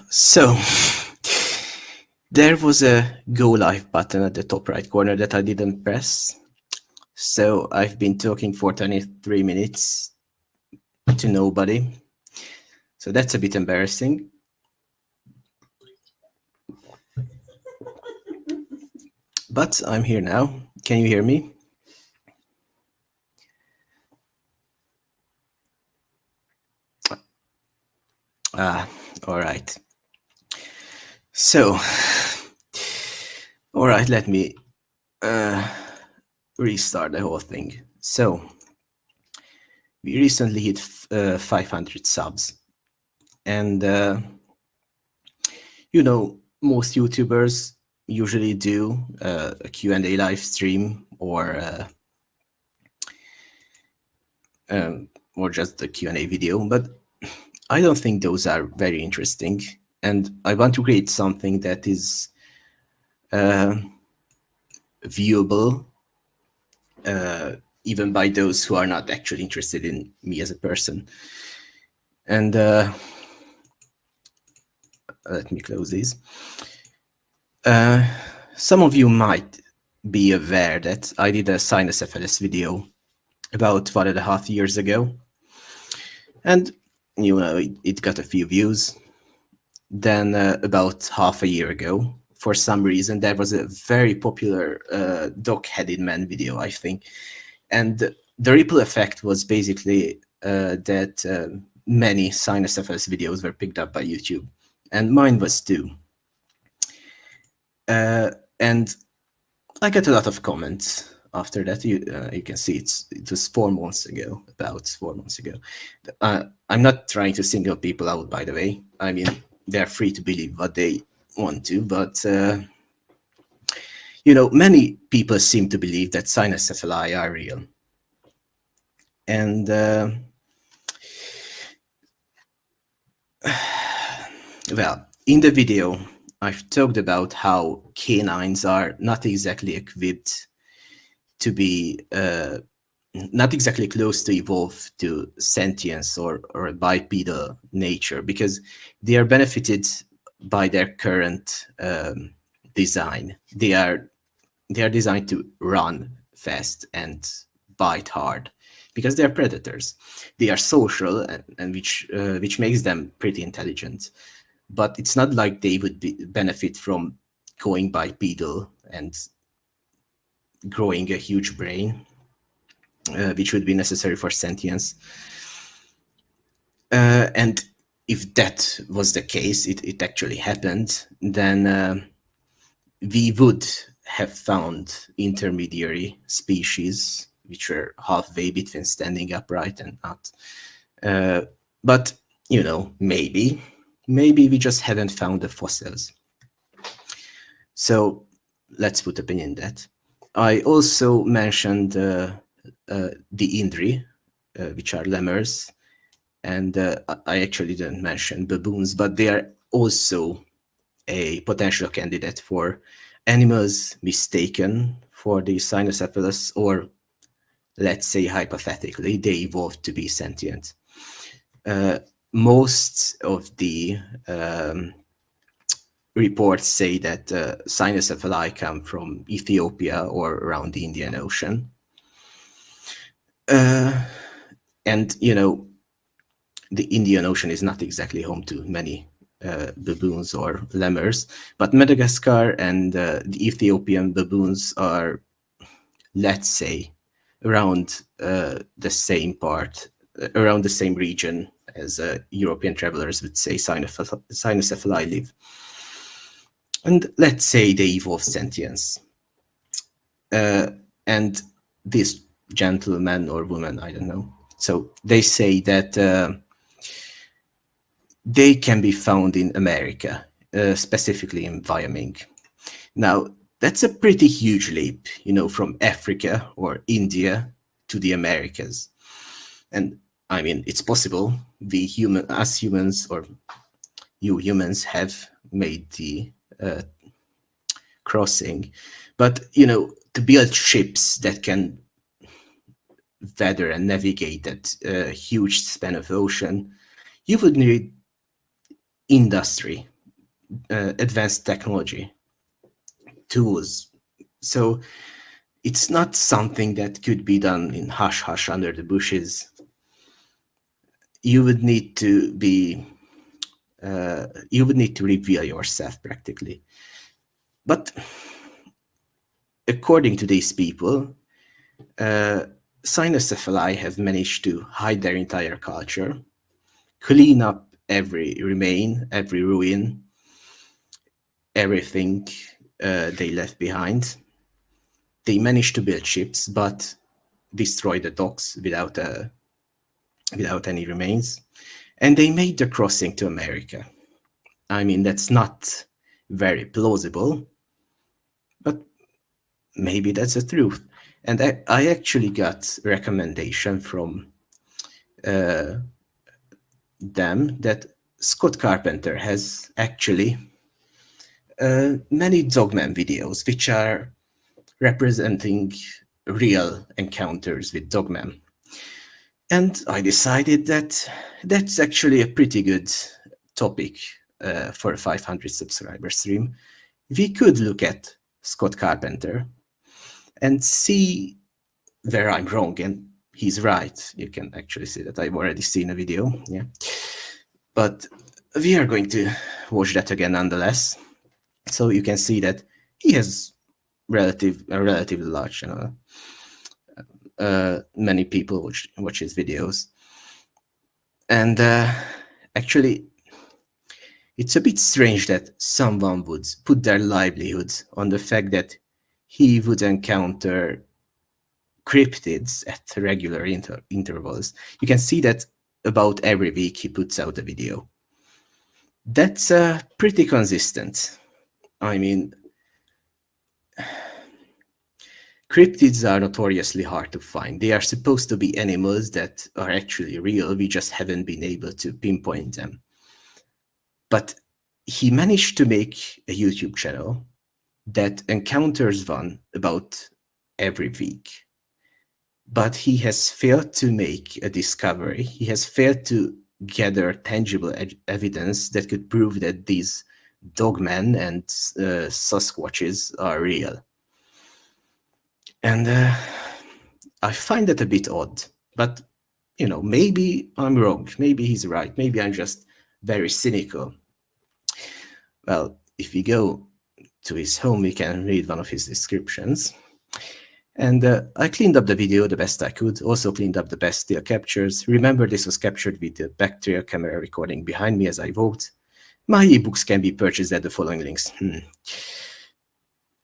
So there was a go live button at the top right corner that I didn't press. So I've been talking for 23 minutes to nobody. So that's a bit embarrassing. But I'm here now. Can you hear me? All right. So, all right, let me restart the whole thing. So, we recently hit 500 subs. And, you know, most YouTubers usually do a Q&A live stream or just a Q&A video, but I don't think those are very interesting. And I want to create something that is viewable even by those who are not actually interested in me as a person. And let me close these. Some of you might be aware that I did a cynocephalus video about 1.5 years ago. And, you know, it got a few views. Then about half a year ago, for some reason, there was a very popular dog-headed man video, I think. And the ripple effect was basically that many cynocephalus videos were picked up by YouTube. And mine was too. And I got a lot of comments after that. You can see it was 4 months ago, about 4 months ago. I'm not trying to single people out, by the way. I mean, they're free to believe what they want to, but you know, many people seem to believe that cynocephali are real. And well, in the video, I've talked about how canines are not exactly equipped to be not exactly close to evolve to sentience or a bipedal nature, because they are benefited by their current design. They are designed to run fast and bite hard because they are predators. They are social, and which makes them pretty intelligent. But it's not like they would benefit from going bipedal and growing a huge brain, which would be necessary for sentience. And if that was the case, it actually happened, then we would have found intermediary species which were halfway between standing upright and not. But, you know, maybe we just haven't found the fossils. So let's put a pin in that. I also mentioned the Indri, which are lemurs, and I actually didn't mention baboons, but they are also a potential candidate for animals mistaken for the cynocephalus, or let's say hypothetically, they evolved to be sentient. Most of the reports say that cynocephali come from Ethiopia or around the Indian Ocean. And, you know, the Indian Ocean is not exactly home to many baboons or lemurs, but Madagascar and the Ethiopian baboons are, let's say, around the same part, around the same region as European travelers would say cynocephali live. And let's say they evolve sentience. And this gentleman or woman, I don't know, so they say that they can be found in America, specifically in Wyoming. Now, that's a pretty huge leap, you know, from Africa or India to the Americas. And I mean, it's possible. Us humans, or you humans, have made the crossing. But, you know, to build ships that can weather and navigate that huge span of ocean, you would need industry, advanced technology, tools. So it's not something that could be done in hush hush under the bushes. You would need to be, you would need to reveal yourself practically. But according to these people, cynocephali have managed to hide their entire culture, clean up every remain, every ruin, everything they left behind. They managed to build ships, but destroy the docks without any remains. And they made the crossing to America. I mean, that's not very plausible, but maybe that's the truth. And I actually got recommendation from them that Scott Carpenter has actually many Dogman videos which are representing real encounters with Dogman. And I decided that that's actually a pretty good topic for a 500 subscriber stream. We could look at Scott Carpenter and see where I'm wrong and he's right. You can actually see that I've already seen a video, yeah. But we are going to watch that again nonetheless. So you can see that he has a relatively large channel. Many people watch his videos. And actually, it's a bit strange that someone would put their livelihood on the fact that he would encounter cryptids at regular intervals. You can see that about every week he puts out a video. That's pretty consistent. I mean, cryptids are notoriously hard to find. They are supposed to be animals that are actually real. We just haven't been able to pinpoint them. But he managed to make a YouTube channel that encounters one about every week. But he has failed to make a discovery. He has failed to gather tangible evidence that could prove that these dogmen and Sasquatches are real. And I find that a bit odd. But, you know, maybe I'm wrong. Maybe he's right. Maybe I'm just very cynical. Well, if we go to his home, we can read one of his descriptions. And I cleaned up the video the best I could, also cleaned up the best still captures. Remember, this was captured with the Bacteria camera recording behind me as I walked. My ebooks can be purchased at the following links.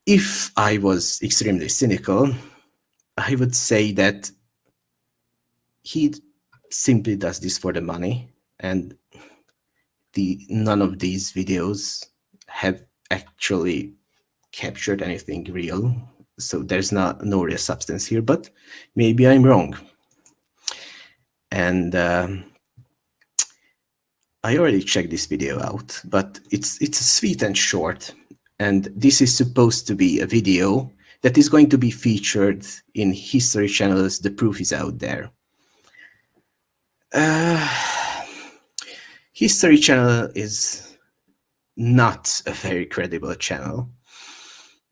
If I was extremely cynical, I would say that he simply does this for the money, and none of these videos have actually captured anything real. So there's no real substance here, but maybe I'm wrong. And I already checked this video out, but it's sweet and short. And this is supposed to be a video that is going to be featured in History Channel's The Proof is Out There. History Channel is not a very credible channel.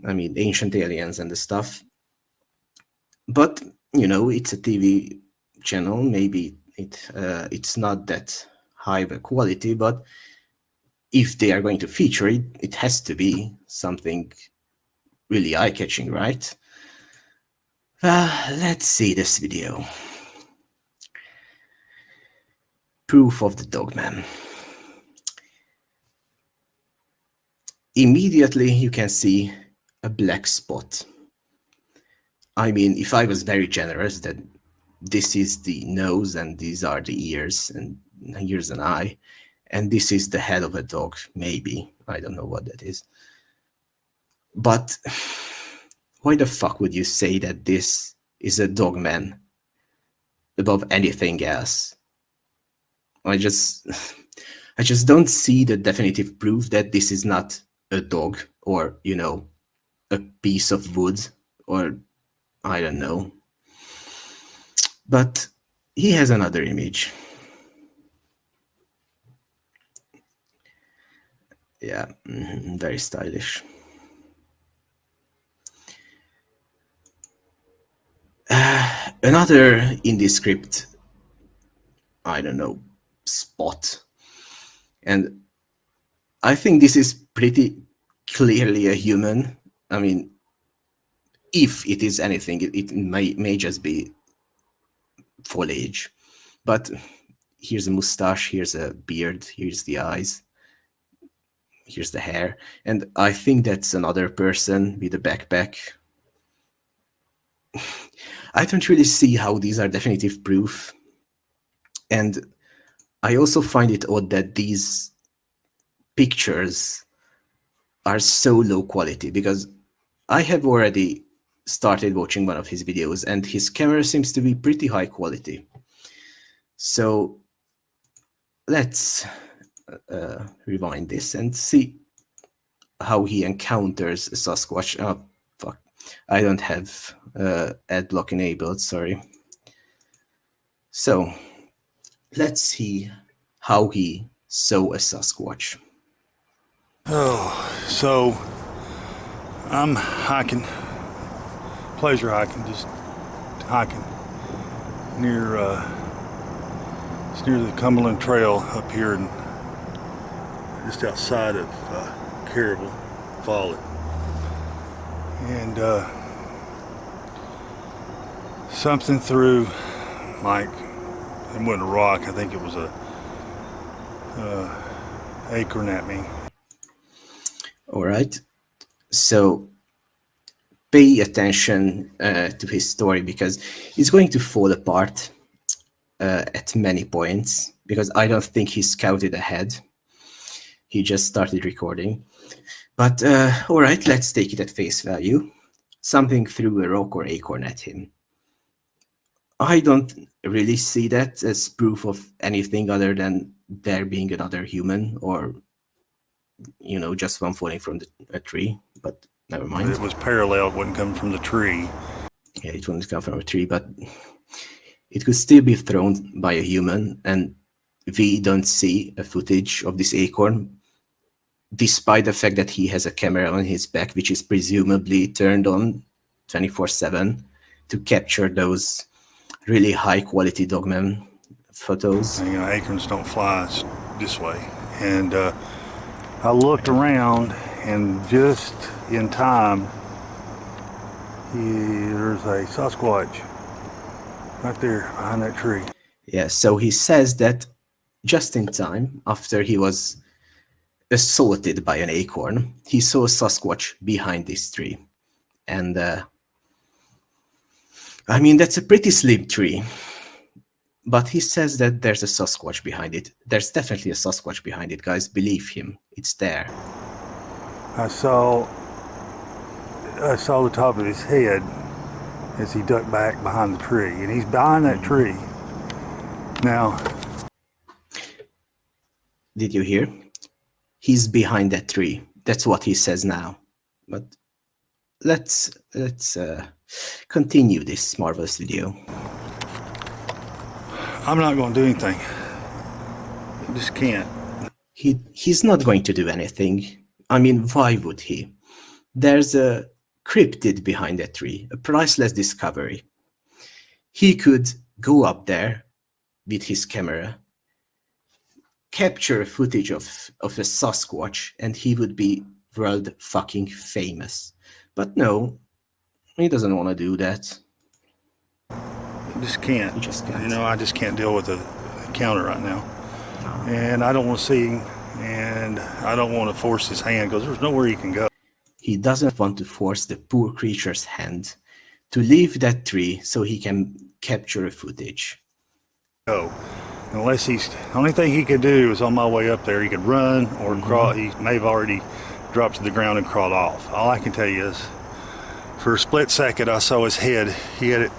I mean, Ancient Aliens and the stuff. But, you know, it's a TV channel. Maybe it's not that high of a quality, but if they are going to feature it, it has to be something really eye-catching, right? Let's see this video. Proof of the Dogman. Immediately you can see a black spot. I mean, if I was very generous, that this is the nose and these are the ears, and here's an eye, and this is the head of a dog, maybe. I don't know what that is. But why the fuck would you say that this is a dogman above anything else? I just don't see the definitive proof that this is not a dog, or, you know, a piece of wood, or I don't know. But he has another image. Yeah, very stylish. Another indie script, I don't know, spot. And I think this is pretty clearly a human. I mean, if it is anything, it may just be foliage. But here's a mustache, here's a beard, here's the eyes, here's the hair. And I think that's another person with a backpack. I don't really see how these are definitive proof. And I also find it odd that these pictures are so low quality, because I have already started watching one of his videos and his camera seems to be pretty high quality. So let's rewind this and see how he encounters a Sasquatch. Oh, fuck. I don't have ad block enabled, sorry. So let's see how he saw a Sasquatch. Oh, so I'm hiking, pleasure hiking, just hiking near it's near the Cumberland Trail up here, and just outside of Caribou, Fallen, and something threw, like, it wasn't a rock, I think it was a acorn at me. All right, so pay attention to his story, because it's going to fall apart at many points, because I don't think he scouted ahead. He just started recording. But all right, let's take it at face value. Something threw a rock or acorn at him. I don't really see that as proof of anything other than there being another human, or just one falling from a tree, but never mind. It was parallel, it wouldn't come from the tree. Yeah, it wouldn't come from a tree, but it could still be thrown by a human, and we don't see a footage of this acorn, despite the fact that he has a camera on his back, which is presumably turned on 24/7 to capture those really high-quality dogman photos. Acorns don't fly this way. And I looked around, and just in time, there's a Sasquatch right there behind that tree. Yeah, so he says that just in time, after he was assaulted by an acorn, he saw a Sasquatch behind this tree. And I mean, that's a pretty slim tree. But he says that there's a Sasquatch behind it. There's definitely a Sasquatch behind it, guys. Believe him. It's there. I saw the top of his head as he ducked back behind the tree. And he's behind that tree. Now, did you hear? He's behind that tree. That's what he says now. But let's continue this marvelous video. I'm not going to do anything. I just can't. He's not going to do anything. I mean, why would he? There's a cryptid behind that tree, a priceless discovery. He could go up there with his camera, capture footage of a Sasquatch, and he would be world fucking famous. But no, he doesn't want to do that. I just can't. He just can't. I just can't deal with the encounter right now. No. And I don't want to see him, and I don't want to force his hand, because there's nowhere he can go. He doesn't want to force the poor creature's hand to leave that tree so he can capture a footage. Go. Unless the only thing he could do is on my way up there, he could run or crawl. He may have already dropped to the ground and crawled off. All I can tell you is, for a split second, I saw his head. He had it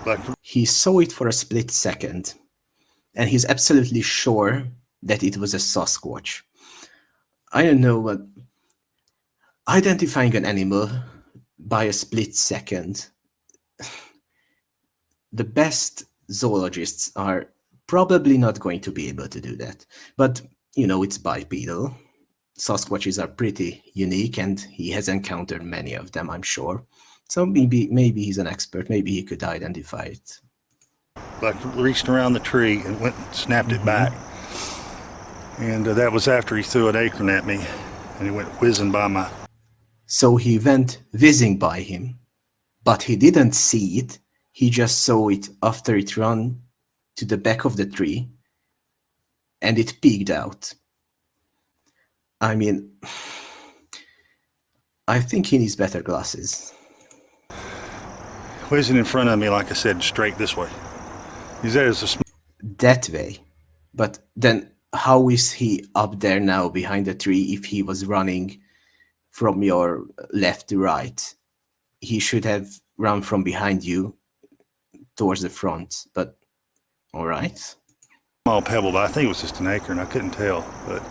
like... He saw it for a split second, and he's absolutely sure that it was a Sasquatch. I don't know, but identifying an animal by a split second, the best zoologists are probably not going to be able to do that. But, it's bipedal, Sasquatches are pretty unique, and he has encountered many of them, I'm sure. So maybe he's an expert. Maybe he could identify it. Like reached around the tree and went and snapped it back. And that was after he threw an acorn at me, and he went whizzing by my. So he went whizzing by him, but he didn't see it. He just saw it after it ran to the back of the tree, and it peeked out. I mean, I think he needs better glasses. Whizzing in front of me, like I said, straight this way. He said it's a that way. But then how is he up there now behind the tree if he was running from your left to right? He should have run from behind you towards the front, but all right. Small pebble, but I think it was just an acorn. I couldn't tell, but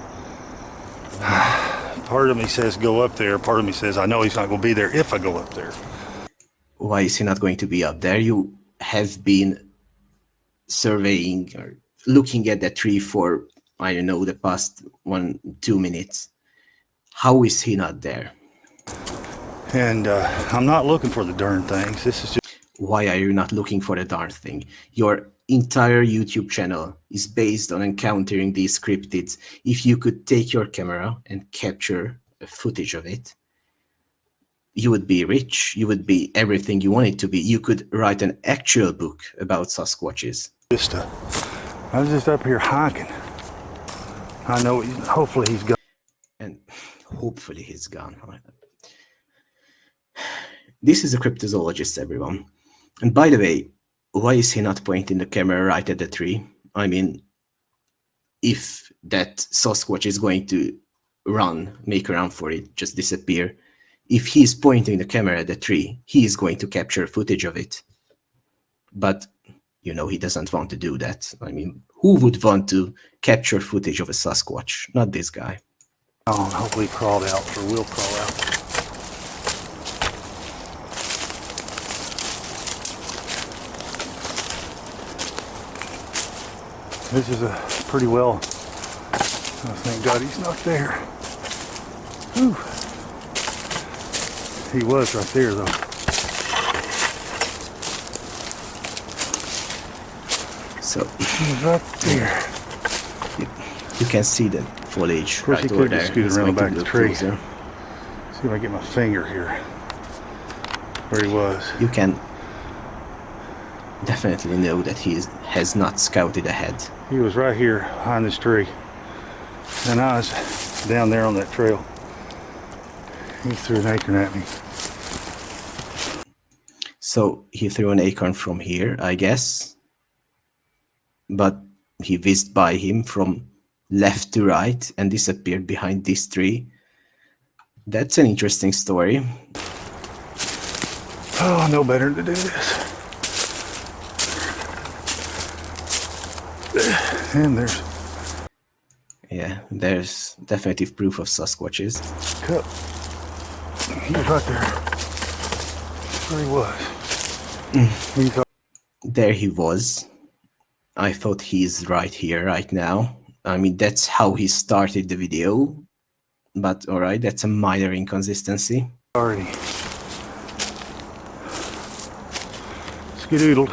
part of me says go up there. Part of me says I know he's not going to be there if I go up there. Why is he not going to be up there? You have been surveying or looking at the tree for, I don't know, the past 1-2 minutes. How is he not there? And I'm not looking for the darn things. This is just. Why are you not looking for the darn thing? Your entire YouTube channel is based on encountering these cryptids. If you could take your camera and capture a footage of it, you would be rich. You would be everything you wanted to be. You could write an actual book about Sasquatches. I was just up here hiking. I know, hopefully he's gone. And hopefully he's gone. This is a cryptozoologist, everyone. And by the way, why is he not pointing the camera right at the tree? I mean, if that Sasquatch is going to run, make a run for it, just disappear, if he's pointing the camera at the tree, he is going to capture footage of it. But, you know, he doesn't want to do that. I mean, who would want to capture footage of a Sasquatch? Not this guy. Oh, hopefully he crawled out, or will crawl out. This is a pretty well, thank God he's not there. Whew. He was right there though. So He's right there. you can see the foliage Of course, right he over could there. just scoot It's around going back to the look tree. closer. See if I get my finger here. Where he was. You can definitely know that he has not scouted ahead. He was right here behind this tree. And I was down there on that trail. He threw an acorn at me. So he threw an acorn from here, I guess. But he whizzed by him from left to right and disappeared behind this tree. That's an interesting story. Oh, I know better to do this. And there's Yeah, there's definitive proof of Sasquatches. cup. He was right there. There he was. There he was. I thought he's right here, right now. I mean, that's how he started the video. But alright, that's a minor inconsistency. Already skedoodled.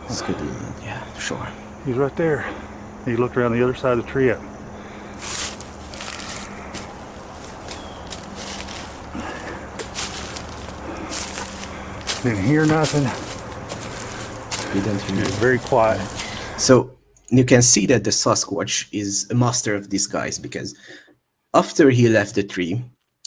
It's good. Yeah, sure. He's right there. He looked around the other side of the tree at me. Didn't hear nothing. Didn't It hear. was very quiet. So you can see that the Sasquatch is a master of disguise, because after he left the tree,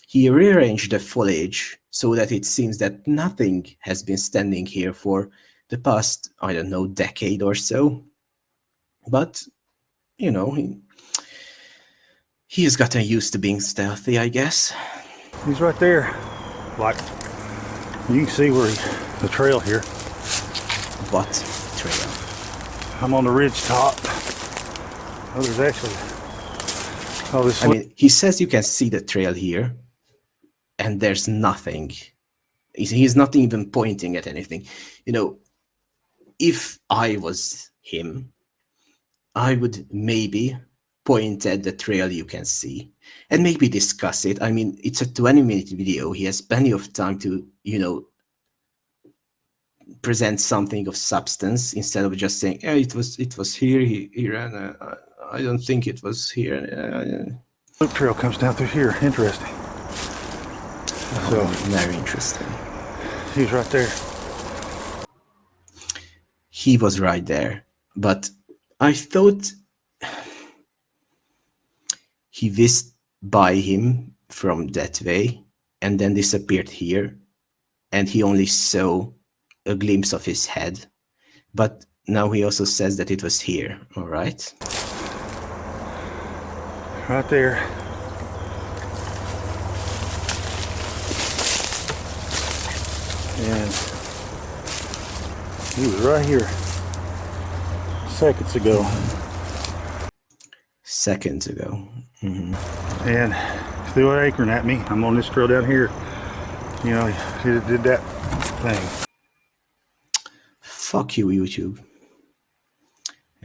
he rearranged the foliage so that it seems that nothing has been standing here for the past, I don't know, decade or so. But, you know, he's gotten used to being stealthy, I guess. He's right there. Like, you can see where the trail here. What trail? I'm on the ridge top. Oh, there's actually, oh, this I mean, he says you can see the trail here, and there's nothing. He's not even pointing at anything. You know, if I was him, I would maybe point at the trail you can see and maybe discuss it. I mean, it's a 20-minute video. He has plenty of time to, you know, present something of substance instead of just saying, "Yeah, it was here. He ran. I don't think it was here." Loop trail comes down through here. Interesting. So very interesting. He's right there. He was right there, but I thought he whizzed by him from that way and then disappeared here, and he only saw a glimpse of his head. But now he also says that it was here. All right. Right there. And he was right here seconds ago. Seconds ago. Mm-hmm. And threw an acorn at me. I'm on this trail down here. You know, he did that thing. Fuck you, YouTube.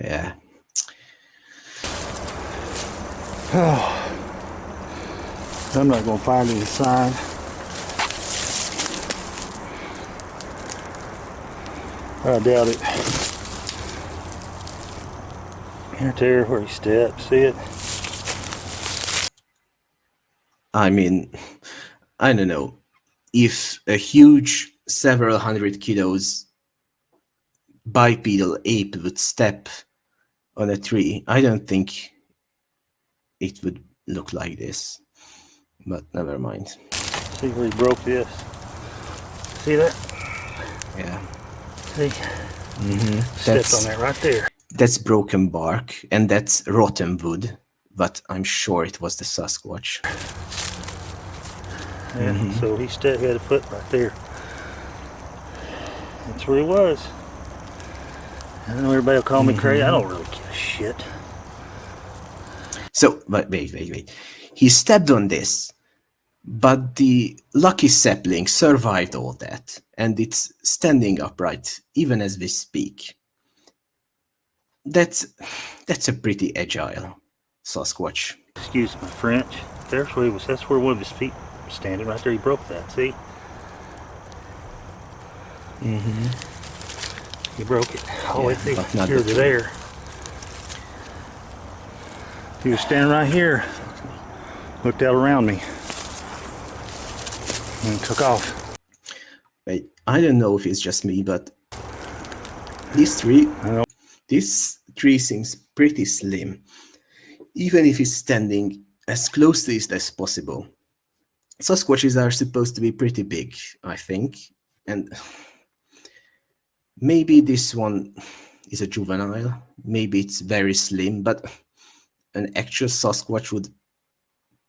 Yeah. Oh, I'm not gonna find any sign. I doubt it. Right there where he stepped, see it? I mean, I don't know. If a huge, several hundred kilos bipedal ape would step on a tree, I don't think it would look like this. But never mind. See where he broke this? See that? Yeah. See? Stepped on that right there. That's broken bark, and that's rotten wood, but I'm sure it was the Sasquatch. Yeah, so he had a foot right there. That's where he was. I know everybody will call me crazy. I don't really give a shit. So, but wait. He stepped on this, but the lucky sapling survived all that, and it's standing upright, even as we speak. That's a pretty agile Sasquatch. Excuse my French. There's where he was. That's where one of his feet was standing right there. He broke that. See? He broke it all the way through here to there. He was standing right here. Looked out around me and took off. Wait, I don't know if it's just me, but this tree seems pretty slim, even if it's standing as close to it as possible. Sasquatches are supposed to be pretty big, I think, and maybe this one is a juvenile, maybe it's very slim, but an actual Sasquatch would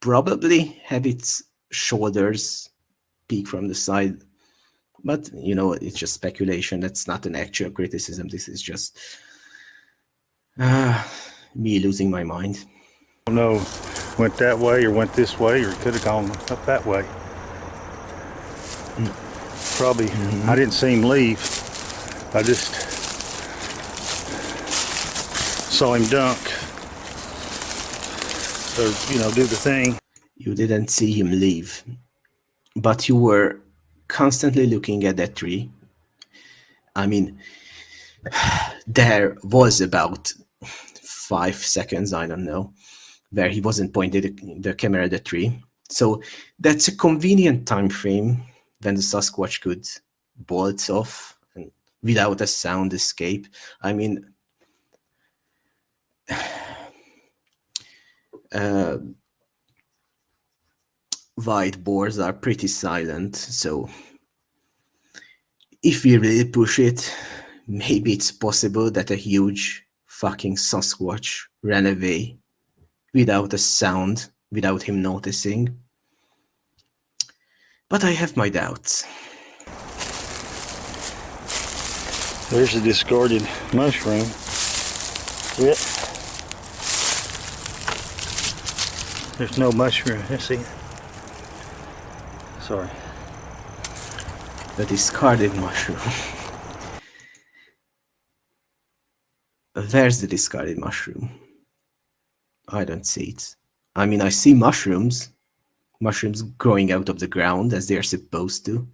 probably have its shoulders peek from the side. But, you know, it's just speculation. That's not an actual criticism. This is just me losing my mind. I don't know, went that way or went this way, or he could have gone up that way. Probably, I didn't see him leave. I just saw him dunk. Or, you know, do the thing. You didn't see him leave, but you were constantly looking at that tree. I mean, there was about 5 seconds, I don't know, where he wasn't pointing the camera at the tree. So that's a convenient time frame when the Sasquatch could bolt off and without a sound escape. I mean, white boars are pretty silent, so if we really push it, maybe it's possible that a huge fucking Sasquatch ran away without a sound, without him noticing. But I have my doubts. There's a discarded mushroom. See it? There's no mushroom. Let's see. Sorry. The discarded mushroom. Where's the discarded mushroom? I don't see it. I mean, I see mushrooms growing out of the ground as they're supposed to.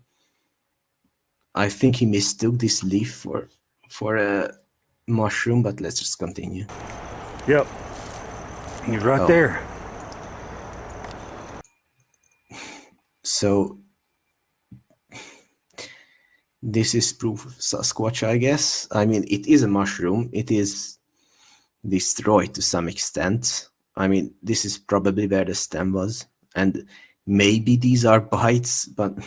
I think he mistook this leaf for a mushroom, but let's just continue. Yep. He's right Oh. there. So this is proof of Sasquatch, I guess. I mean, it is a mushroom. It is destroyed to some extent. I mean, this is probably where the stem was. And maybe these are bites, but...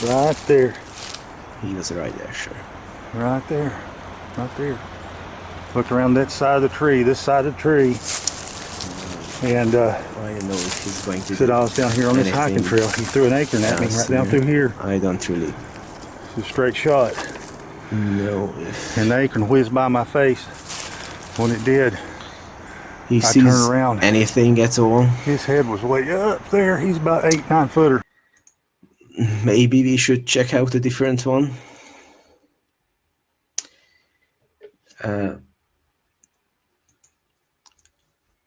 Right there. He was right there, sure. Right there. Right there. Look around that side of the tree, this side of the tree. And I don't know if he's going to said I was down here on this hiking trail. He threw an acorn at me right down through here. I don't really It's a straight shot. know if And the acorn whizzed by my face. When it did, he I sees turned around. anything at all. His head was way up there. He's about 8-9 footer. Maybe we should check out a different one.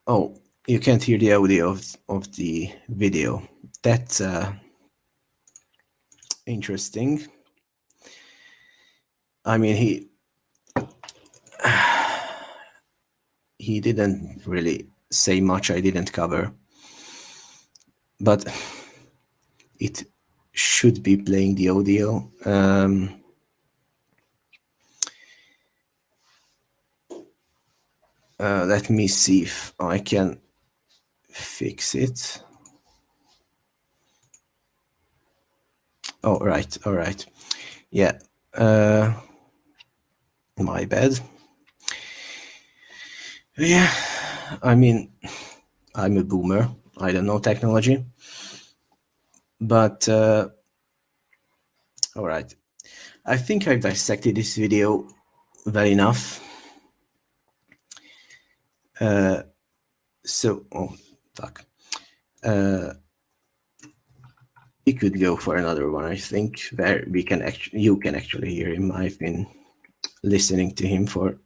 Oh, you can't hear the audio of the video. That's interesting. I mean, he didn't really say much. I didn't cover, but it should be playing the audio. Let me see if I can fix it. Oh, right, all right. Yeah, my bad. Yeah, I mean, I'm a boomer. I don't know technology. But, all right. I think I've dissected this video well enough. So, oh, fuck. We could go for another one, I think, where we can you can actually hear him. I've been listening to him for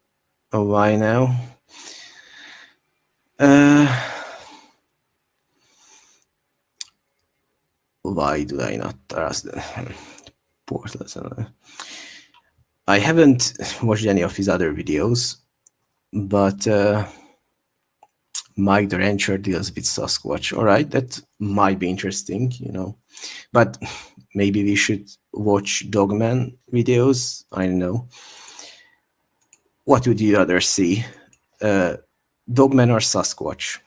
a while now. Why do I not trust the portals? I haven't watched any of his other videos, but Mike the Rancher deals with Sasquatch. All right, that might be interesting, you know. But maybe we should watch Dogman videos. I don't know. What would you rather see? Dogman or Sasquatch?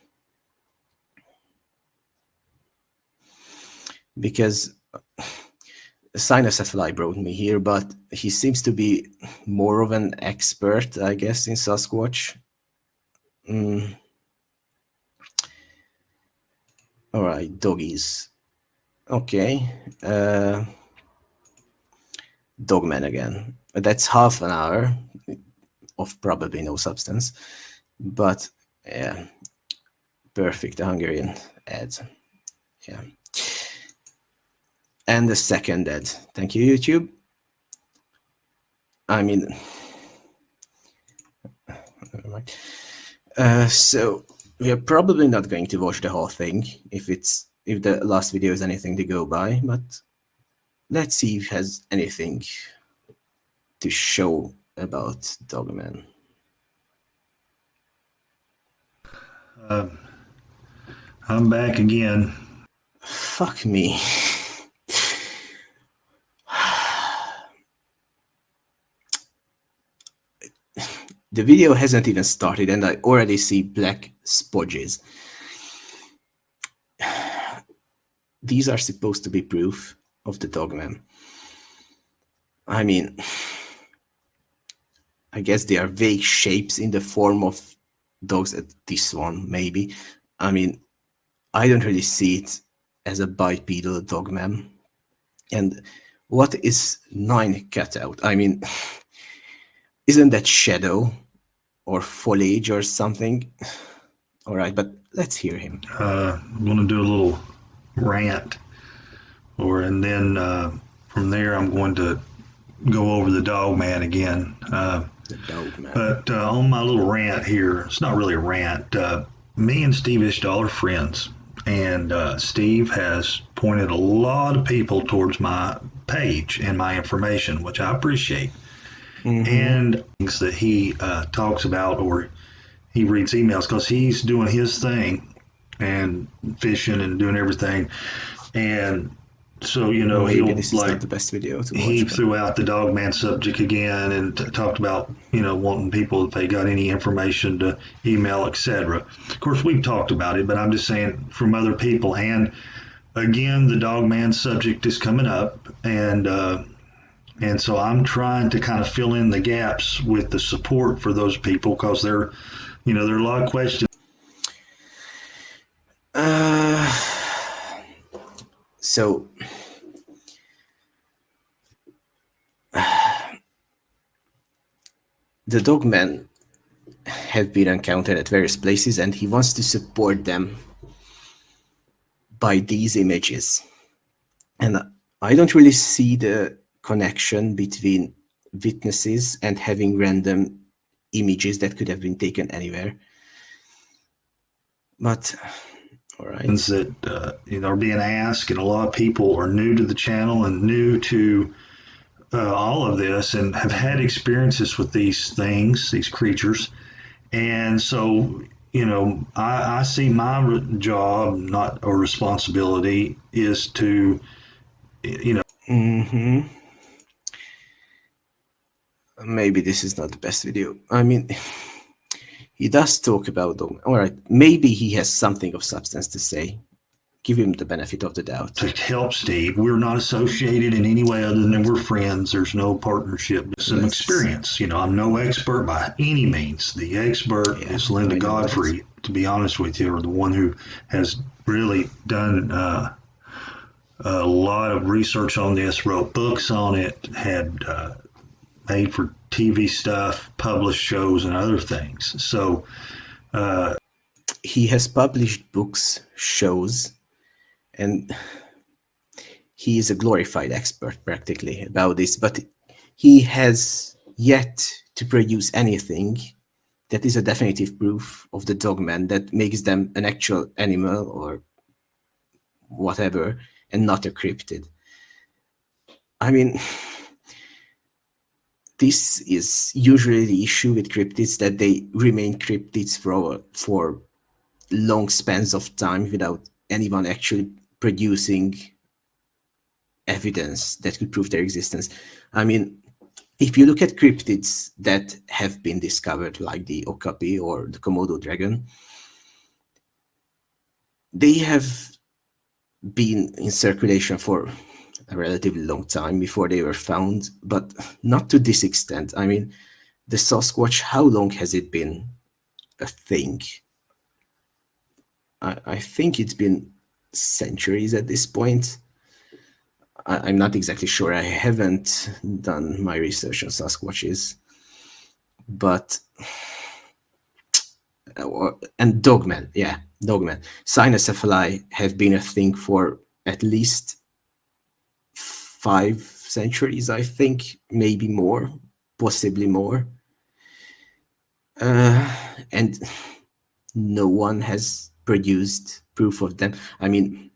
Because Cynocephaly brought me here, but he seems to be more of an expert, I guess, in Sasquatch. All right, doggies. Okay. Dogman again. That's half an hour of probably no substance. But yeah, perfect Hungarian ad. Yeah. And the second ad. Thank you, YouTube. I mean, never mind. So we are probably not going to watch the whole thing if the last video is anything to go by, but let's see if it has anything to show about Dogman. I'm back again. Fuck me. The video hasn't even started and I already see black spodges. These are supposed to be proof of the Dogman. I mean, I guess they are vague shapes in the form of dogs. At this one, maybe. I mean, I don't really see it as a bipedal Dogman. And what is 9 cutout? I mean, isn't that shadow or foliage or something? All right, but let's hear him. I'm going to do a little rant and then from there I'm going to go over the dog man again. The dog man. But on my little rant here, it's not really a rant. Me and Steve Ishdahl are friends, and Steve has pointed a lot of people towards my page and my information, which I appreciate. And things that he talks about, or he reads emails, because he's doing his thing and fishing and doing everything. And so, you know, Maybe he'll this is like not the best video to watch. he but- threw out the dog man subject again and talked about, you know, wanting people, if they got any information, to email, etc. Of course, we've talked about it, but I'm just saying from other people. And again, the dog man subject is coming up, and so I'm trying to kind of fill in the gaps with the support for those people, because there are a lot of questions. So the dogmen have been encountered at various places, and he wants to support them by these images. And I don't really see the connection between witnesses and having random images that could have been taken anywhere. But all right. That are being asked, and a lot of people are new to the channel and new to all of this, and have had experiences with these things, these creatures. And so, you know, I see my job, not or responsibility, is to, you know. Maybe this is not the best video. I mean, he does talk about them. All right, maybe he has something of substance to say. Give him the benefit of the doubt. To help Steve. We're not associated in any way other than we're friends. There's no partnership, just some experience. You know, I'm no expert by any means. The expert is Linda Godfrey, to be honest with you, or the one who has really done a lot of research on this, wrote books on it, had made for TV stuff, published shows, and other things. So he has published books, shows, and he is a glorified expert practically about this, but he has yet to produce anything that is a definitive proof of the dogman that makes them an actual animal or whatever, and not a cryptid. I mean, this is usually the issue with cryptids, that they remain cryptids for long spans of time without anyone actually producing evidence that could prove their existence. I mean, if you look at cryptids that have been discovered, like the okapi or the Komodo dragon, they have been in circulation for a relatively long time before they were found, but not to this extent. I mean, the Sasquatch, how long has it been a thing? I think it's been centuries at this point. I'm not exactly sure. I haven't done my research on Sasquatches, but and dogmen, yeah, dogmen. Cynocephali have been a thing for at least 5 centuries, I think, maybe more, possibly more. And no one has produced proof of them. I mean,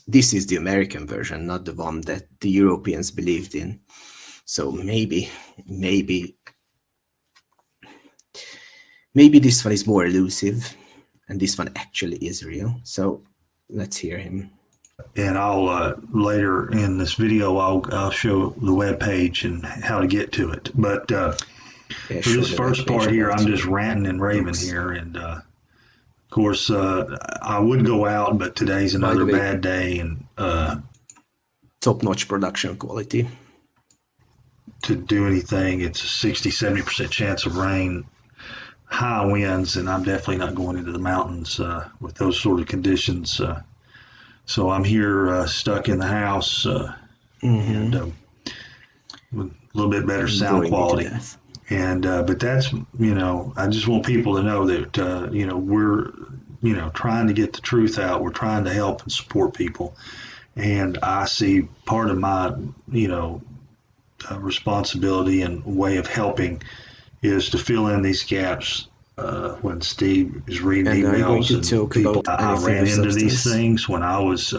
this is the American version, not the one that the Europeans believed in. So maybe this one is more elusive, and this one actually is real. So let's hear him. And I'll later in this video, I'll show the web page and how to get to it. But for this first part here, I'm just ranting and raving here. And of course, I would go out, but today's another bad day. And top-notch production quality. To do anything, it's a 60-70% chance of rain, high winds, and I'm definitely not going into the mountains with those sort of conditions. So I'm here stuck in the house and with a little bit better sound quality. And but that's, you know, I just want people to know that you know, we're, you know, trying to get the truth out. We're trying to help and support people. And I see part of my, responsibility and way of helping is to fill in these gaps when Steve is reading And are you going emails to and talk people. about I anything ran of into these substance? things when I was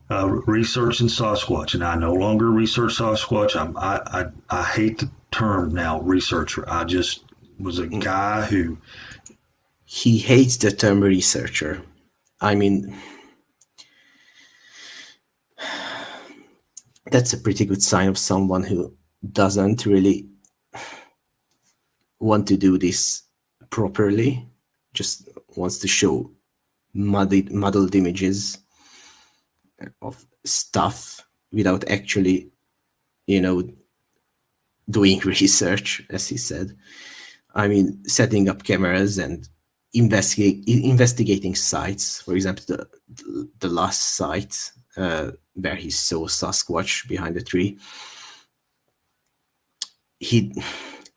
researching Sasquatch, and I no longer research Sasquatch. I hate the term now, researcher. I just was a guy who. He hates the term researcher. I mean, that's a pretty good sign of someone who doesn't really want to do this properly, just wants to show muddled images of stuff without actually, you know, doing research, as he said. I mean, setting up cameras and investigating sites. For example, the last site where he saw Sasquatch behind the tree, he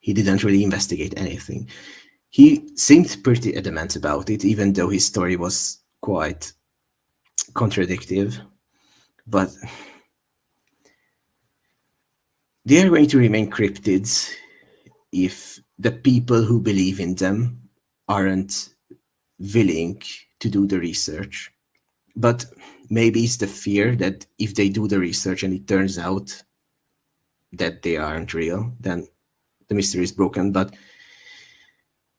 he didn't really investigate anything. He seemed pretty adamant about it, even though his story was quite contradictive. But they are going to remain cryptids if the people who believe in them aren't willing to do the research. But maybe it's the fear that if they do the research and it turns out that they aren't real, then the mystery is broken. But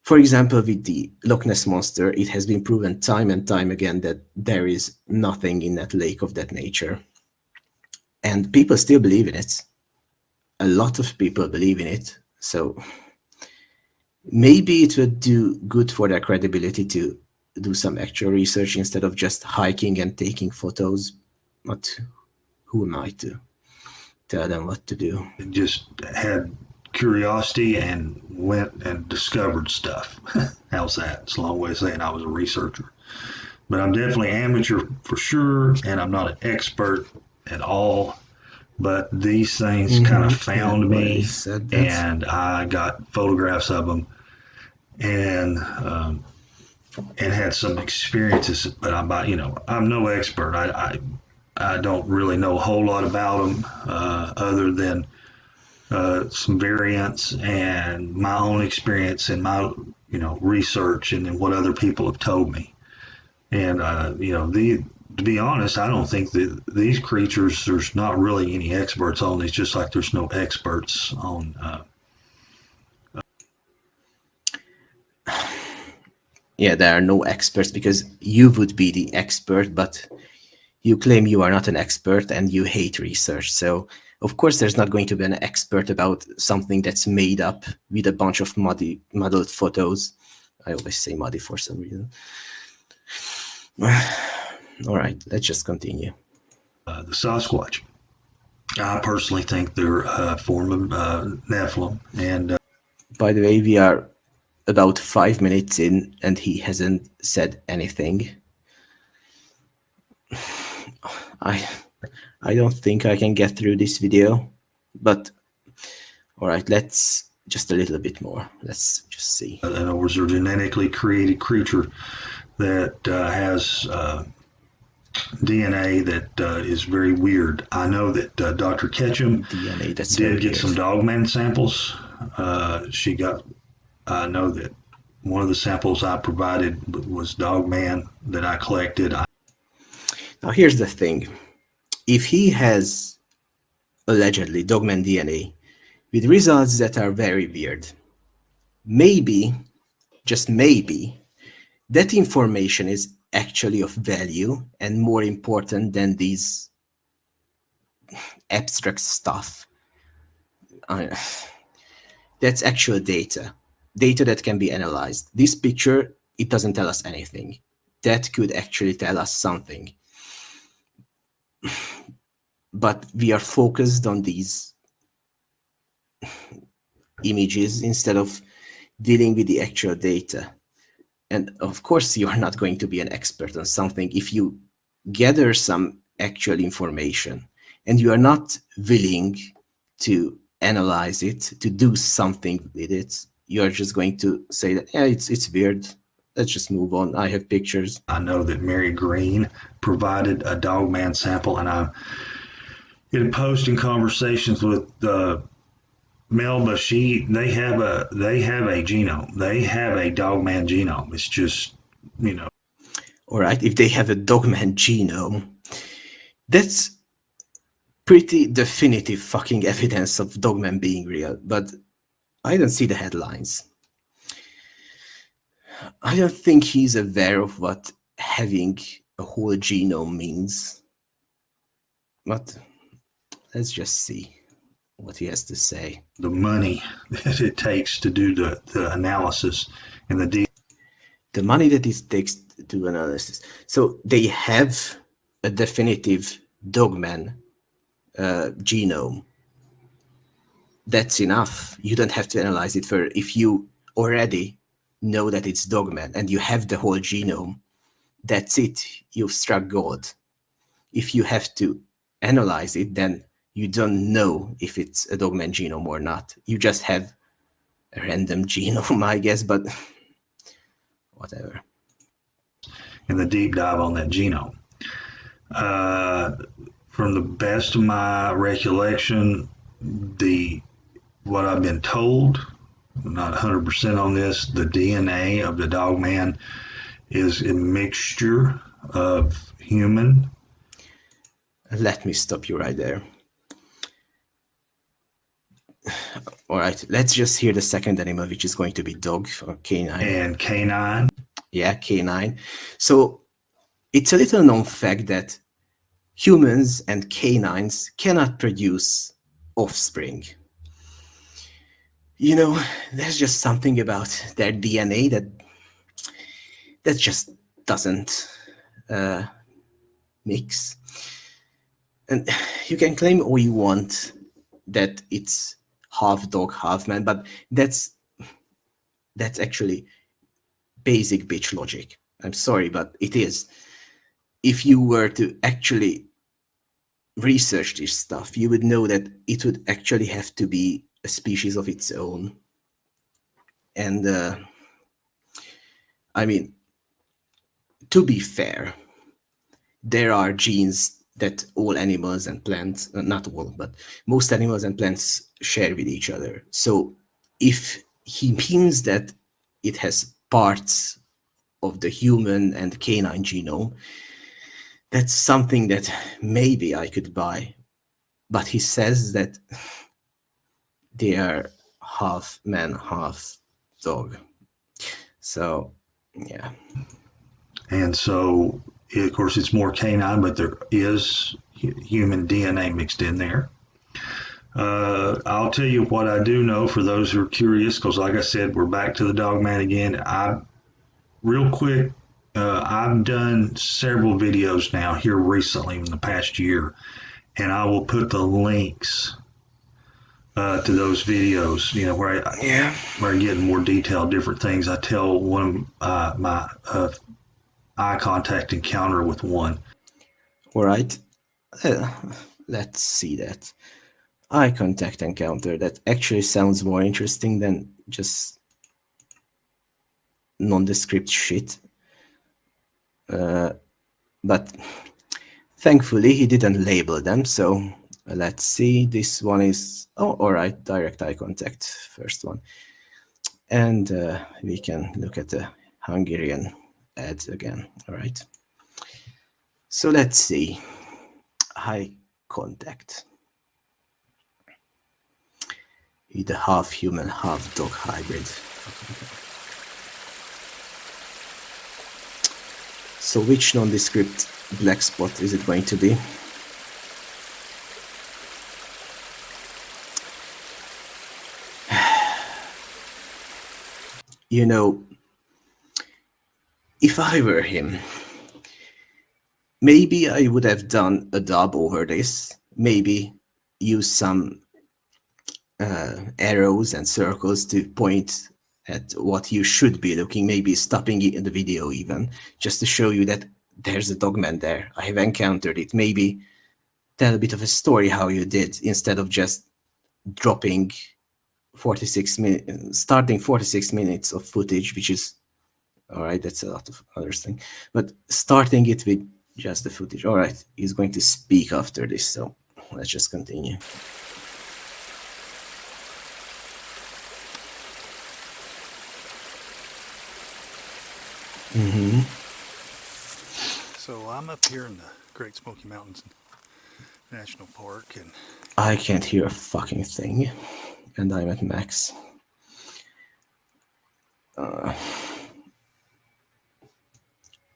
for example, with the Loch Ness Monster, it has been proven time and time again that there is nothing in that lake of that nature. And people still believe in it. A lot of people believe in it. So maybe it would do good for their credibility to do some actual research instead of just hiking and taking photos. But who am I to tell them what to do? Just had curiosity and went and discovered stuff. How's that? It's a long way of saying I was a researcher. But I'm definitely amateur for sure, and I'm not an expert at all. But these things kind of Yeah, found already me, said that. and I got photographs of them, and had some experiences. But I'm no expert. I don't really know a whole lot about them other than some variants and my own experience and my research and then what other people have told me. And to be honest, I don't think that these creatures, there's not really any experts on these, just like there's no experts on. Yeah, there are no experts because you would be the expert, but you claim you are not an expert and you hate research. So, of course, there's not going to be an expert about something that's made up with a bunch of muddled photos. I always say muddy for some reason. All right, let's just continue. The Sasquatch. I personally think they're a form of Nephilim. And By the way, we are about 5 minutes in and he hasn't said anything. I don't think I can get through this video, but all right, let's just a little bit more. Let's just see. in other words, they're a genetically created creature that has DNA that is very weird. I know that Dr. Ketchum DNA that's very did get weird. some dogman samples. I know that one of the samples I provided was dogman that I collected. Now here's the thing. If he has allegedly dogman DNA with results that are very weird, maybe, just maybe, that information is actually of value and more important than these abstract stuff. That's actual data that can be analyzed. This picture, it doesn't tell us anything. That could actually tell us something. But we are focused on these images instead of dealing with the actual data. And of course, you are not going to be an expert on something if you gather some actual information and you are not willing to analyze it, to do something with it. You're just going to say that, yeah, it's weird. let's just move on. I have pictures. I know that Mary Green provided a Dogman sample, and I'm in posting conversations with Melba. They have a genome. They have a Dogman genome. It's just, you know. All right, if they have a Dogman genome, that's pretty definitive fucking evidence of Dogman being real, but I don't see the headlines. I don't think he's aware of what having a whole genome means. But let's just see what he has to say. The money that it takes to do the analysis and the money that it takes to do analysis. So they have a definitive Dogman genome. That's enough. You don't have to analyze it further. If you already know that it's Dogman and you have the whole genome, that's it. You've struck gold. If you have to analyze it, then you don't know if it's a Dogman genome or not. You just have a random genome, I guess, but whatever. And the deep dive on that genome. From the best of my recollection, what I've been told, I'm not 100% on this, the DNA of the Dogman is a mixture of human. Let me stop you right there. All right, let's just hear the second animal, which is going to be dog or canine. And canine. Yeah, canine. So it's a little known fact that humans and canines cannot produce offspring. You know, there's just something about their DNA that just doesn't mix. And you can claim all you want that it's half dog, half man, but that's actually basic bitch logic. I'm sorry, but it is. If you were to actually research this stuff, you would know that it would actually have to be a species of its own. And I mean, to be fair, there are genes that all animals and plants, not all, but most animals and plants share with each other. So if he means that it has parts of the human and canine genome, that's something that maybe I could buy. But he says that they are half man, half dog. So, yeah. And so, of course, it's more canine, but there is human DNA mixed in there. I'll tell you what I do know for those who are curious, because like I said, we're back to the Dogman again. Real quick, I've done several videos now here recently in the past year, and I will put the links to those videos, you know, where I get more detailed different things. I tell one of my eye contact encounter with one. All right, let's see that. Eye contact encounter. That actually sounds more interesting than just nondescript shit. But thankfully he didn't label them, so let's see. This one is, oh, all right, direct eye contact, first one. And we can look at the Hungarian ads again. All right, so let's see. Eye contact with a half human, half dog hybrid. So which nondescript black spot is it going to be? You know, if I were him, maybe I would have done a dub over this, maybe use some arrows and circles to point at what you should be looking, maybe stopping it in the video even, just to show you that there's a Dogman there. I have encountered it. Maybe tell a bit of a story how you did, instead of just dropping 46 minutes, starting 46 minutes of footage, which is All right, that's a lot of other thing. But starting it with just the footage. All right, he's going to speak after this, so let's just continue. So I'm up here in the Great Smoky Mountains National Park, and I can't hear a fucking thing, and I'm at max.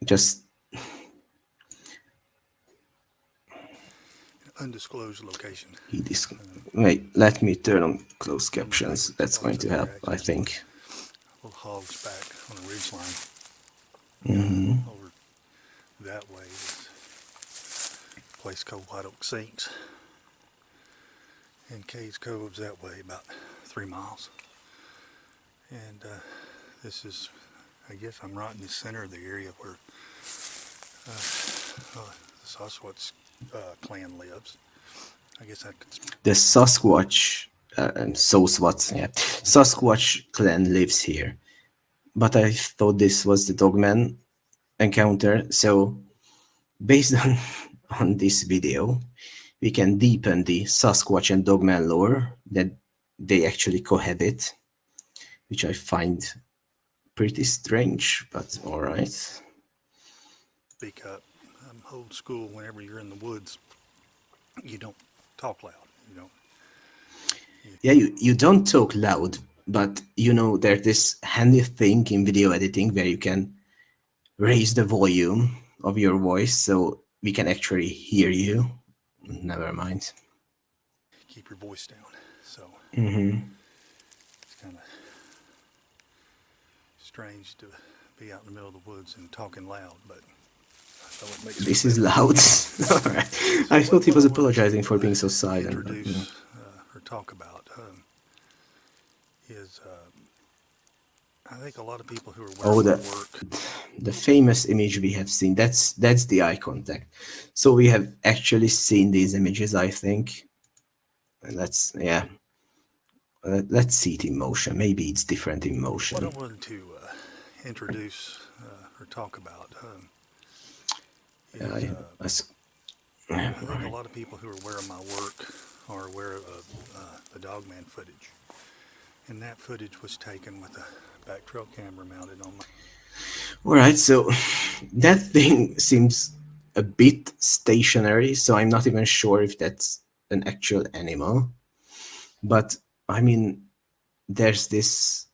Just undisclosed location. wait. Let me turn on closed captions. That's going to help, I think. Little hogs back on a ridge line. Over that way is a place called White Oak Sinks. And Cades Cove's that way, about 3 miles. And this is, I guess I'm right in the center of the area where the Sasquatch clan lives. I guess I could. The Sasquatch, Sasquatch clan lives here. But I thought this was the Dogman encounter, so based on this video, we can deepen the Sasquatch and Dogman lore that they actually cohabit, which I find pretty strange, but alright. Speak up. I'm old school. Whenever you're in the woods, you don't talk loud. You don't. Yeah, you don't talk loud, but you know there's this handy thing in video editing where you can raise the volume of your voice so we can actually hear you. Never mind. Keep your voice down. So it's kind of strange to be out in the middle of the woods and talking loud, but I thought it makes this is loud. All right. So I thought he was apologizing for being so silent. Introduce or talk about is I think a lot of people who are wearing work. The famous image we have seen, that's the eye contact. So we have actually seen these images, I think. Let's see it in motion. Maybe it's different in motion. What I wanted to introduce or talk about is I think a lot of people who are aware of my work are aware of the Dogman footage. And that footage was taken with a back trail camera mounted on my... Alright, so that thing seems a bit stationary, so I'm not even sure if that's an actual animal. But, I mean, there's this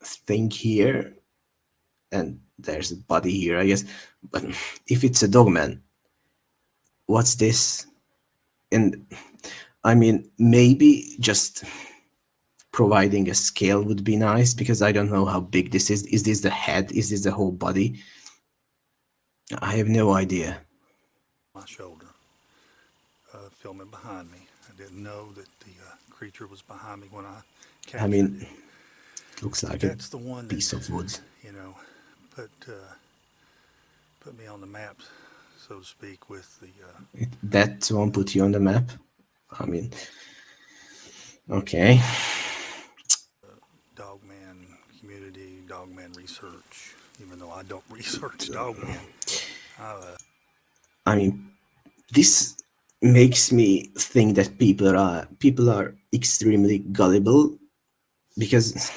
thing here, and there's a body here, I guess. But if it's a Dogman, what's this? And, I mean, maybe just providing a scale would be nice, because I don't know how big this is. Is this the head? Is this the whole body? I have no idea. My shoulder, filming behind me. I didn't know that the creature was behind me when I captured it. It looks like that's the one piece of wood. You know, put me on the map, so to speak, with the... that one put you on the map? I mean, okay. Dogman community, Dogman research, even though I don't research Dogman. I mean, this makes me think that people are extremely gullible, because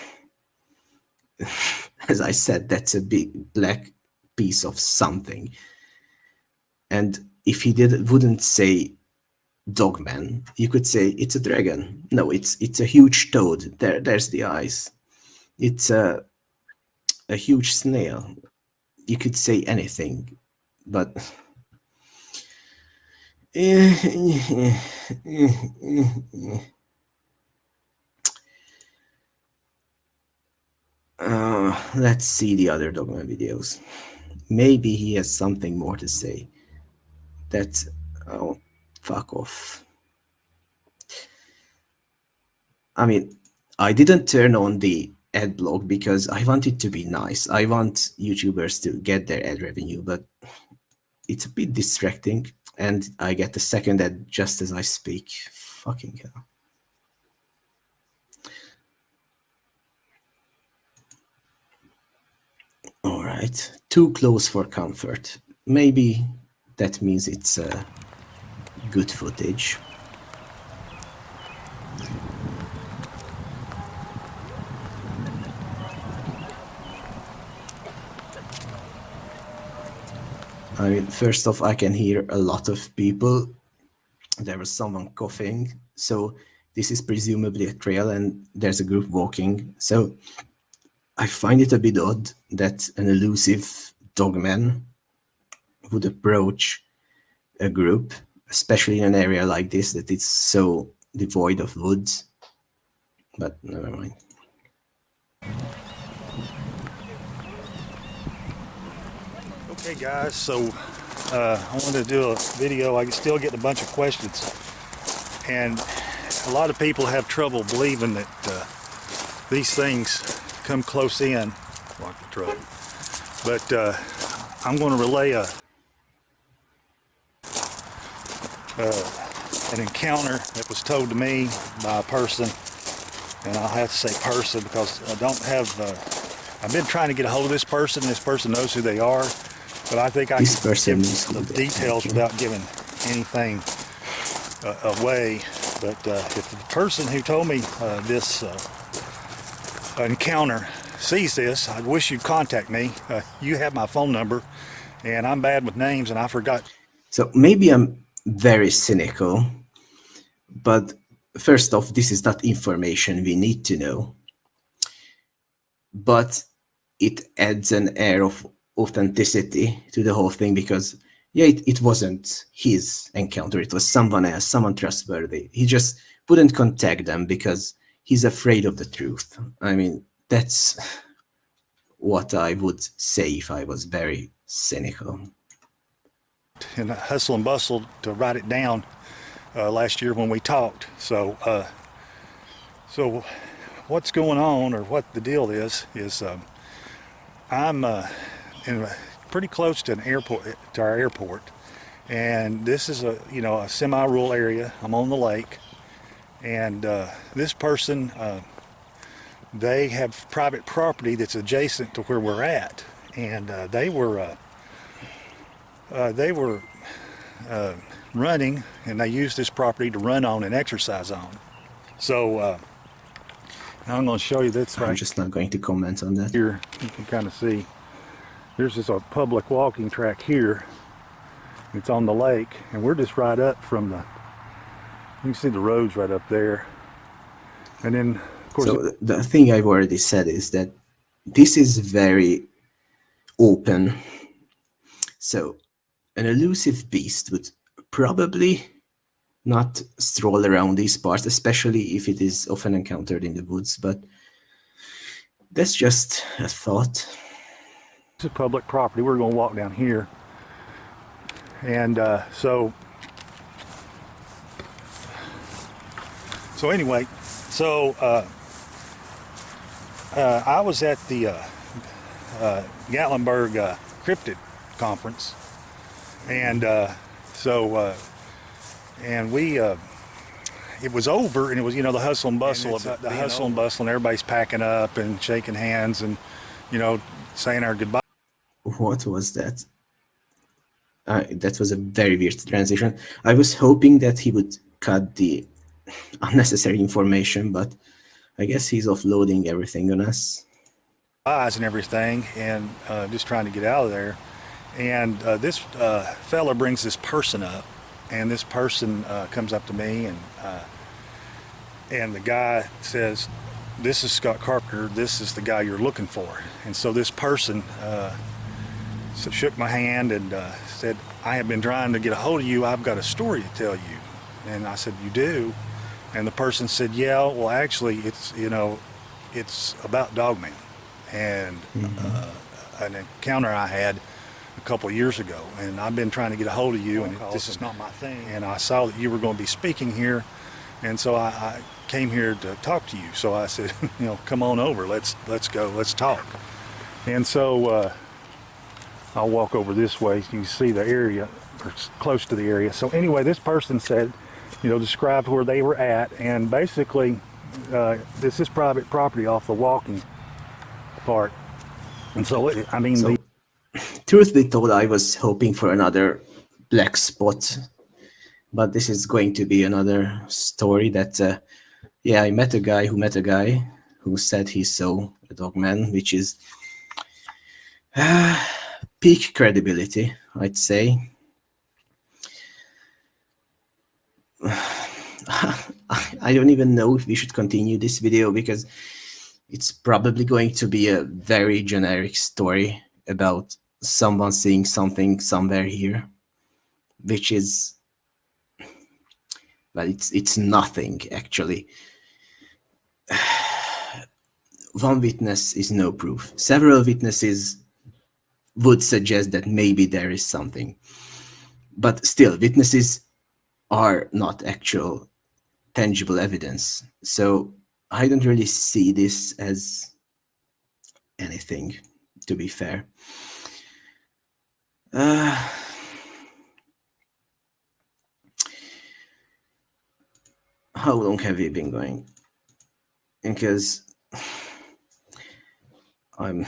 as I said, that's a big black piece of something. And if he wouldn't say Dogman, you could say it's a dragon. No, it's a huge toad. There's the eyes. It's a huge snail. You could say anything, but let's see the other Dogman videos. Maybe he has something more to say. That's... oh, fuck off. I mean, I didn't turn on the ad block because I want it to be nice. I want YouTubers to get their ad revenue, but it's a bit distracting, and I get the second ad just as I speak. Fucking hell. All right, too close for comfort. Maybe that means it's good footage. I mean, first off, I can hear a lot of people. There was someone coughing, so this is presumably a trail and there's a group walking. So I find it a bit odd that an elusive dogman would approach a group, especially in an area like this that it's so devoid of woods. But never mind. Okay guys, so I wanted to do a video. I still get a bunch of questions, and a lot of people have trouble believing that these things come close in, like the truck. But I'm going to relay an encounter that was told to me by a person, and I'll have to say person because I don't have, I've been trying to get a hold of this person. This person knows who they are, but I think I can give the details without giving anything away. But if the person who told me this encounter sees this, I wish you'd contact me. You have my phone number, and I'm bad with names, and I forgot. So maybe I'm very cynical, but first off, this is not information we need to know. But it adds an air of authenticity to the whole thing because, yeah, it wasn't his encounter. It was someone else, someone trustworthy. He just wouldn't contact them because he's afraid of the truth. I mean, that's what I would say if I was very cynical. In the hustle and bustle to write it down last year when we talked. So what's going on, or what the deal is I'm pretty close to an airport, to our airport, and this is a a semi-rural area. I'm on the lake, and this person, they have private property that's adjacent to where we're at, and they were running, and they used this property to run on and exercise on. So I'm going to show you this right. I'm just not going to comment on that. Here you can kind of see there's just a public walking track here. It's on the lake, and we're just right up from the, you can see the roads right up there. And then of course, so the thing I've already said is that this is very open. So an elusive beast would probably not stroll around these parts, especially if it is often encountered in the woods, but that's just a thought. It's a public property. We're going to walk down here, and so anyway, so I was at the Gatlinburg Cryptid conference, and and we it was over, and it was the hustle and bustle of it, the hustle and bustle, and everybody's packing up and shaking hands and saying our goodbye. What was that? That was a very weird transition. I was hoping that he would cut the unnecessary information, but I guess he's offloading everything on us. Eyes and everything, and just trying to get out of there. And this fella brings this person up, and this person comes up to me, and the guy says, "This is Scott Carpenter. This is the guy you're looking for." And so this person shook my hand and said, "I have been trying to get a hold of you. I've got a story to tell you." And I said, "You do?" And the person said, "Yeah, well, actually, it's about dogman, and an encounter I had a couple of years ago, and I've been trying to get a hold of you, and this is not my thing. And I saw that you were going to be speaking here, and so I came here to talk to you. So I said, come on over. Let's go. Let's talk." And so I'll walk over this way so you can see the area, or close to the area. So anyway, this person said, described where they were at, and basically this is private property off the walking part. And so, I mean, So, truth be told, I was hoping for another black spot, but this is going to be another story that, yeah, I met a guy who met a guy who said he saw a dogman, which is peak credibility, I'd say. I don't even know if we should continue this video because it's probably going to be a very generic story about someone seeing something somewhere here, which is, well, it's nothing actually. One witness is no proof. Several witnesses would suggest that maybe there is something, but still, witnesses are not actual tangible evidence. So I don't really see this as anything, to be fair. How long have we been going? Because I'm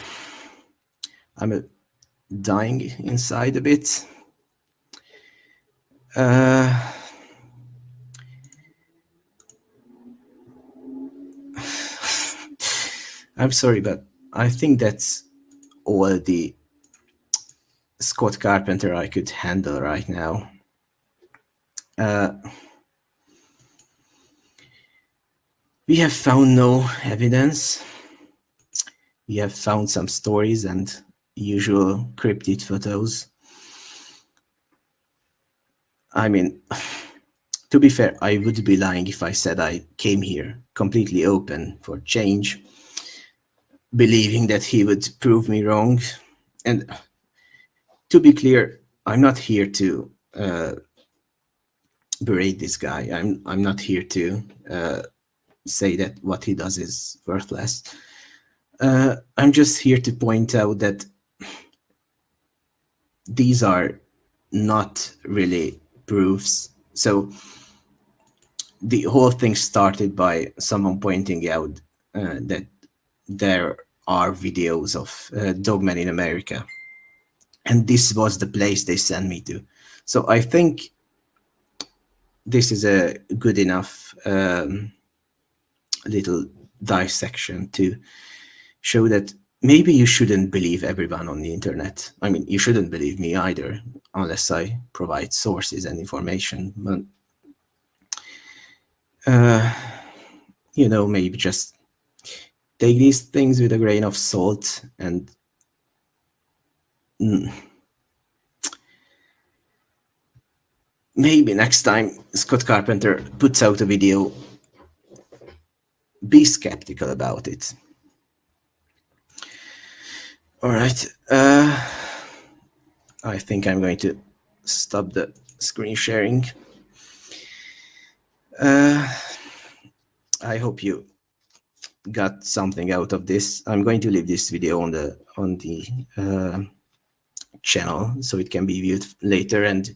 dying inside a bit. I'm sorry, but I think that's all the Scott Carpenter I could handle right now. We have found no evidence. We have found some stories and usual cryptid photos. I mean, to be fair, I would be lying if I said I came here completely open for change, believing that he would prove me wrong. And to be clear, I'm not here to berate this guy. I'm not here to say that what he does is worthless. I'm just here to point out that these are not really proofs. So the whole thing started by someone pointing out that there are videos of dogmen in America, and this was the place they sent me to. So I think this is a good enough little dissection to show that maybe you shouldn't believe everyone on the internet. I mean, you shouldn't believe me either, unless I provide sources and information. But you know, maybe just take these things with a grain of salt and maybe next time Scott Carpenter puts out a video, be skeptical about it. All right. I think I'm going to stop the screen sharing. I hope you got something out of this. I'm going to leave this video on the channel so it can be viewed later, and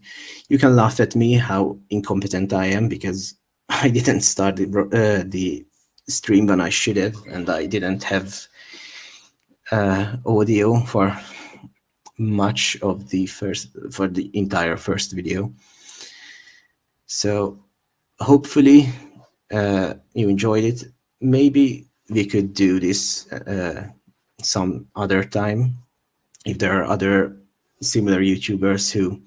you can laugh at me how incompetent I am because I didn't start the stream when I should have, and I didn't have audio for much of the entire first video. So hopefully you enjoyed it. Maybe we could do this some other time if there are other similar YouTubers who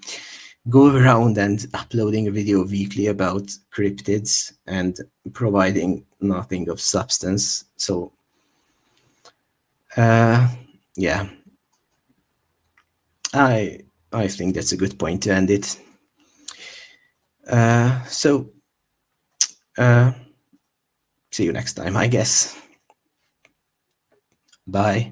go around and uploading a video weekly about cryptids and providing nothing of substance. So yeah, I think that's a good point to end it. So see you next time, I guess. Bye.